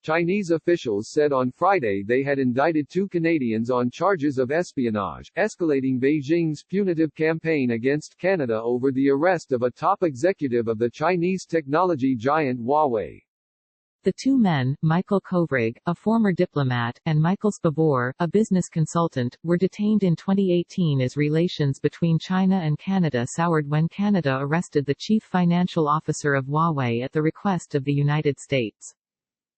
Chinese officials said on Friday they had indicted 2 Canadians on charges of espionage, escalating Beijing's punitive campaign against Canada over the arrest of a top executive of the Chinese technology giant Huawei. The 2 men, Michael Kovrig, a former diplomat, and Michael Spavor, a business consultant, were detained in 2018 as relations between China and Canada soured when Canada arrested the chief financial officer of Huawei at the request of the United States.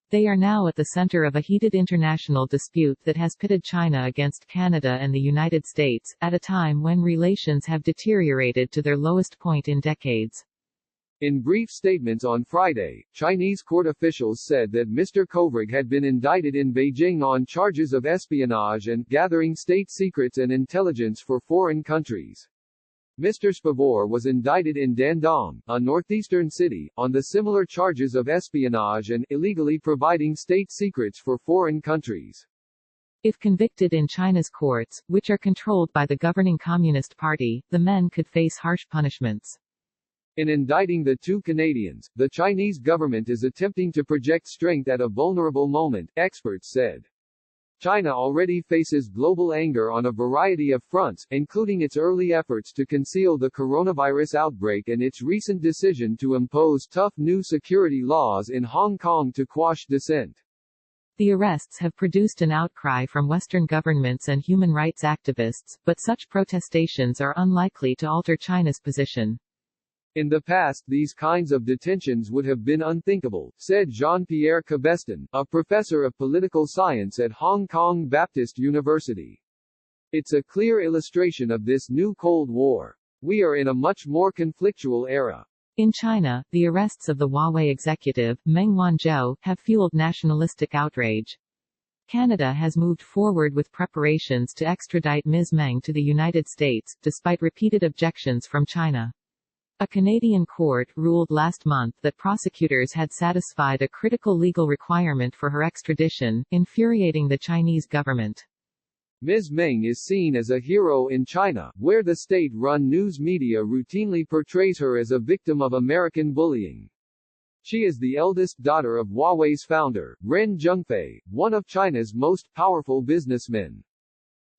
They are now at the center of a heated international dispute that has pitted China against Canada and the United States, at a time when relations have deteriorated to their lowest point in decades. In brief statements on Friday, Chinese court officials said that Mr. Kovrig had been indicted in Beijing on charges of espionage and gathering state secrets and intelligence for foreign countries. Mr. Spavor was indicted in Dandong, a northeastern city, on the similar charges of espionage and illegally providing state secrets for foreign countries. If convicted in China's courts, which are controlled by the governing Communist Party, the men could face harsh punishments. In indicting the 2 Canadians, the Chinese government is attempting to project strength at a vulnerable moment, experts said. China already faces global anger on a variety of fronts, including its early efforts to conceal the coronavirus outbreak and its recent decision to impose tough new security laws in Hong Kong to quash dissent. The arrests have produced an outcry from Western governments and human rights activists, but such protestations are unlikely to alter China's position. In the past these kinds of detentions would have been unthinkable, said Jean-Pierre Cabestan, a professor of political science at Hong Kong Baptist University. It's a clear illustration of this new Cold War. We are in a much more conflictual era. In China, the arrests of the Huawei executive, Meng Wanzhou, have fueled nationalistic outrage. Canada has moved forward with preparations to extradite Ms. Meng to the United States, despite repeated objections from China. A Canadian court ruled last month that prosecutors had satisfied a critical legal requirement for her extradition, infuriating the Chinese government. Ms. Meng is seen as a hero in China, where the state-run news media routinely portrays her as a victim of American bullying. She is the eldest daughter of Huawei's founder, Ren Zhengfei, one of China's most powerful businessmen.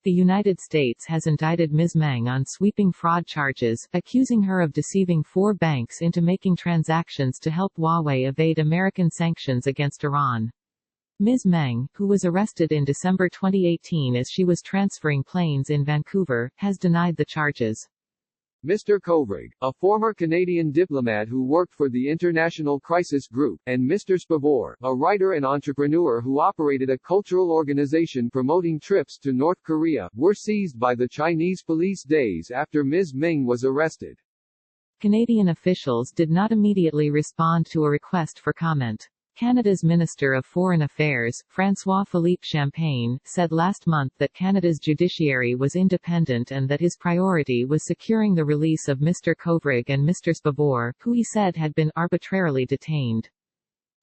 The United States has indicted Ms. Meng on sweeping fraud charges, accusing her of deceiving 4 banks into making transactions to help Huawei evade American sanctions against Iran. Ms. Meng, who was arrested in December 2018 as she was transferring planes in Vancouver, has denied the charges. Mr. Kovrig, a former Canadian diplomat who worked for the International Crisis Group, and Mr. Spavor, a writer and entrepreneur who operated a cultural organization promoting trips to North Korea, were seized by the Chinese police days after Ms. Meng was arrested. Canadian officials did not immediately respond to a request for comment. Canada's Minister of Foreign Affairs, François-Philippe Champagne, said last month that Canada's judiciary was independent and that his priority was securing the release of Mr. Kovrig and Mr. Spavor, who he said had been arbitrarily detained.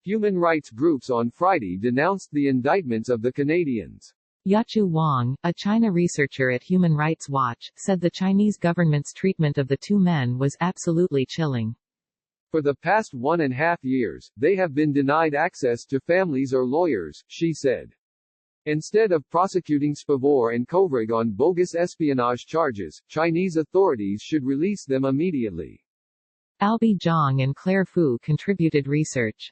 Human rights groups on Friday denounced the indictments of the Canadians. Yachu Wang, a China researcher at Human Rights Watch, said the Chinese government's treatment of the 2 men was absolutely chilling. For the past 1.5 years, they have been denied access to families or lawyers, she said. Instead of prosecuting Spavor and Kovrig on bogus espionage charges, Chinese authorities should release them immediately. Albie Zhang and Claire Fu contributed research.